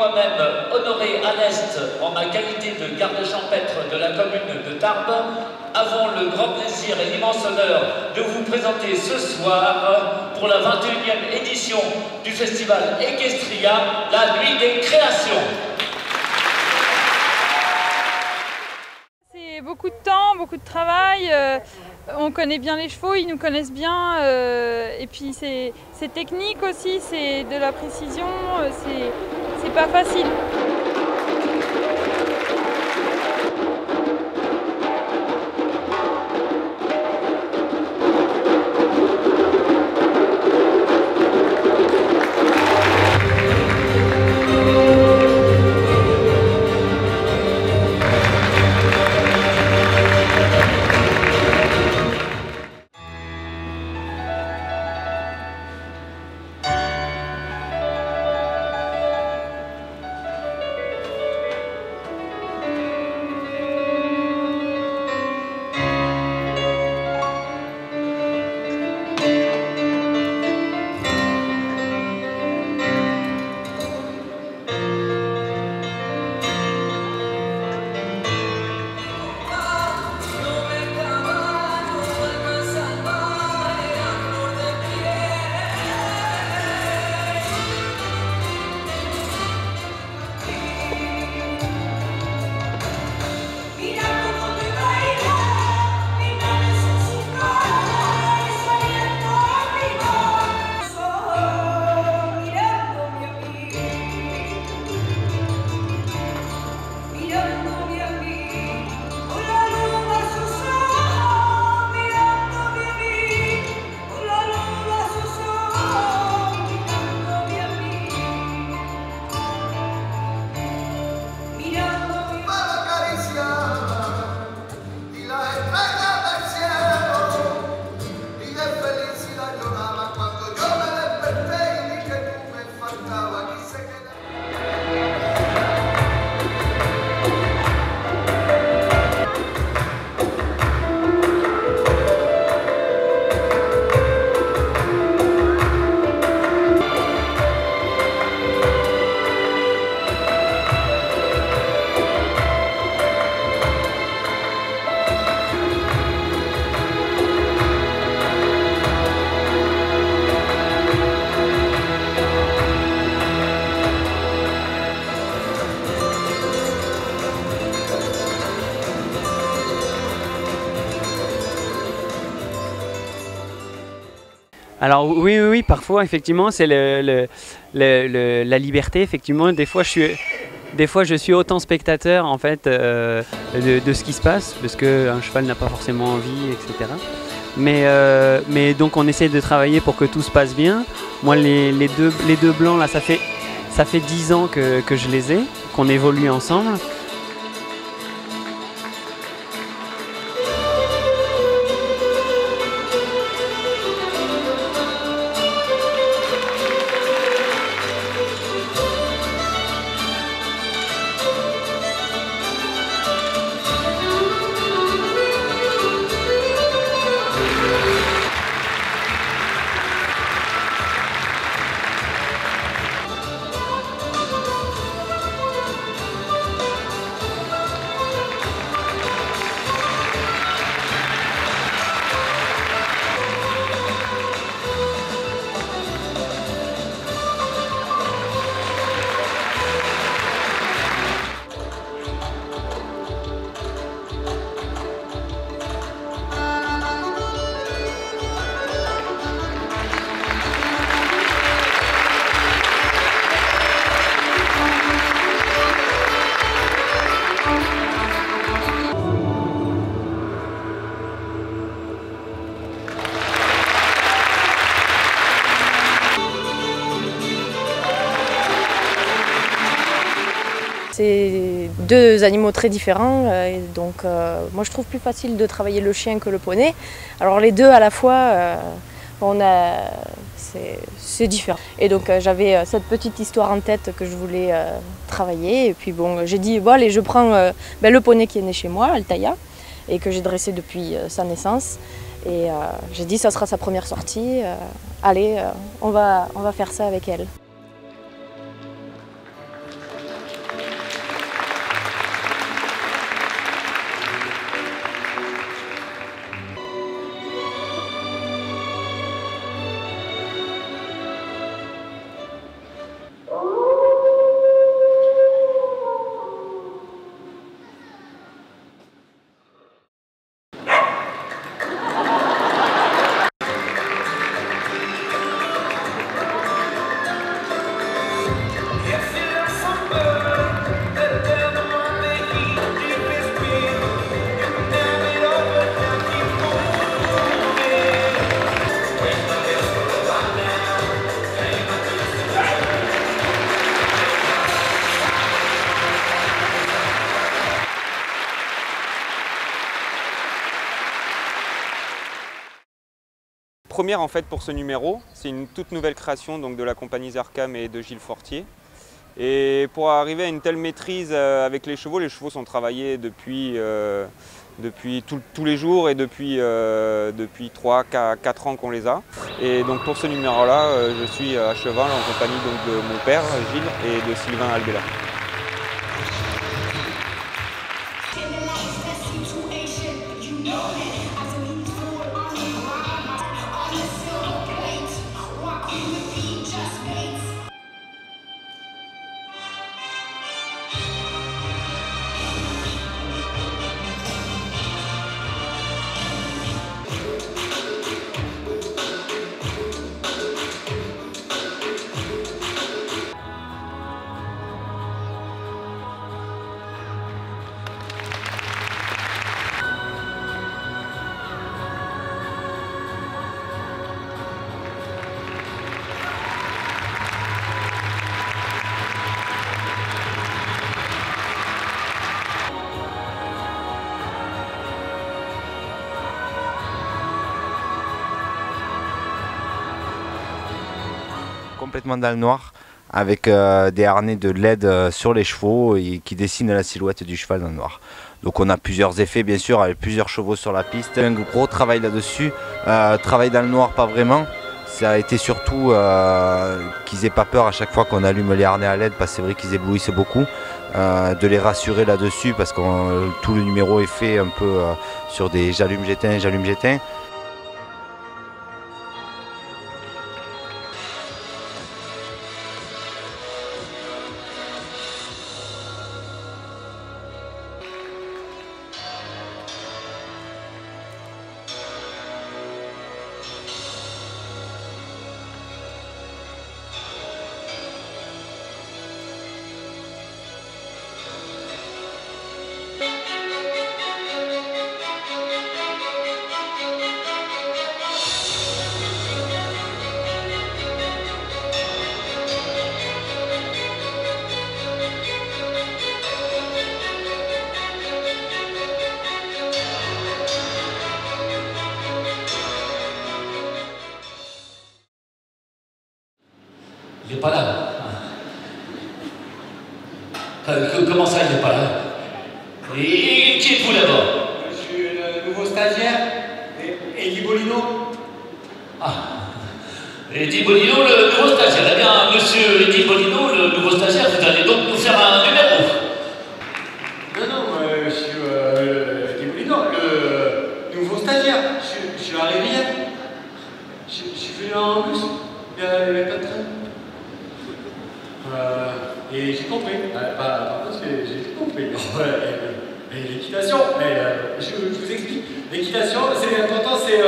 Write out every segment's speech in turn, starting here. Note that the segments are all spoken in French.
moi-même, Honoré à l'Est, en ma qualité de garde champêtre de la commune de Tarbes, avons le grand plaisir et l'immense honneur de vous présenter ce soir, pour la 21e édition du festival Equestria, la Nuit des Créations. C'est beaucoup de temps, beaucoup de travail. On connaît bien les chevaux, ils nous connaissent bien. Et puis c'est technique aussi, c'est de la précision, c'est pas facile. Alors oui, parfois effectivement c'est la liberté, effectivement. Des fois je suis autant spectateur en fait de ce qui se passe, parce qu'un cheval n'a pas forcément envie, etc. Mais donc on essaie de travailler pour que tout se passe bien. Moi les deux blancs là, ça fait 10 ans que je les ai, qu'on évolue ensemble. C'est deux animaux très différents, et donc moi je trouve plus facile de travailler le chien que le poney. Alors les deux à la fois, c'est différent. Et donc j'avais cette petite histoire en tête que je voulais travailler, et puis bon, j'ai dit bon allez, je prends le poney qui est né chez moi, Altaïa, et que j'ai dressé depuis sa naissance. Et j'ai dit ça sera sa première sortie, allez, on va faire ça avec elle. première en fait pour ce numéro. C'est une toute nouvelle création donc, de la compagnie Zarkam et de Gilles Fortier. Et pour arriver à une telle maîtrise avec les chevaux sont travaillés depuis tous les jours et depuis 3-4 ans qu'on les a. Et donc pour ce numéro-là, je suis à cheval en compagnie donc, de mon père Gilles et de Sylvain Albella. Complètement dans le noir, avec des harnais de LED sur les chevaux et qui dessinent la silhouette du cheval dans le noir. Donc on a plusieurs effets bien sûr, avec plusieurs chevaux sur la piste. Un gros travail là-dessus, travail dans le noir pas vraiment. Ça a été surtout qu'ils aient pas peur à chaque fois qu'on allume les harnais à LED, parce que c'est vrai qu'ils éblouissent beaucoup. De les rassurer là-dessus parce que tout le numéro est fait un peu sur des j'allume-j'éteins, j'allume-j'éteins. Il n'est pas là. Comment ça, il n'est pas là? Et qui êtes-vous d'abord? Je suis le nouveau stagiaire, Eddie Bolino. Ah, Eddie Bolino, le nouveau stagiaire. Eh bien, monsieur Eddie Bolino, le nouveau stagiaire, vous allez donc nous faire un numéro. Non, je suis Eddie Bolino, le nouveau stagiaire. Je suis arrivé hier. Je suis venu en bus, il n'y avait pas de train. Et j'ai compris, pas parce que j'ai compris. Et l'équitation, je vous explique. L'équitation, c'est important, c'est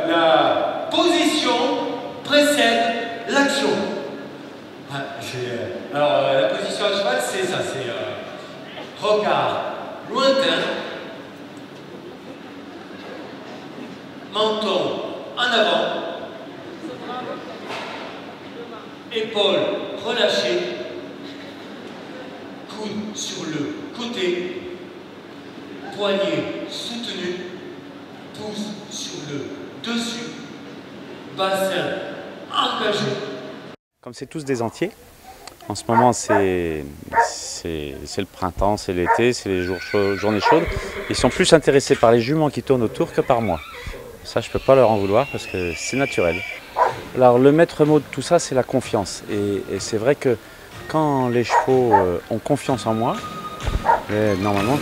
la position précède l'action. Alors la position à cheval, c'est ça, c'est regard lointain, menton en avant, épaules relâchées, coude sur le côté, poignet soutenu, pouce sur le dessus, bassin engagé. Comme c'est tous des entiers, en ce moment c'est le printemps, c'est l'été, c'est les journées chaudes. Ils sont plus intéressés par les juments qui tournent autour que par moi. Ça, je ne peux pas leur en vouloir parce que c'est naturel. Alors le maître mot de tout ça, c'est la confiance. Et c'est vrai que quand les chevaux ont confiance en moi, normalement,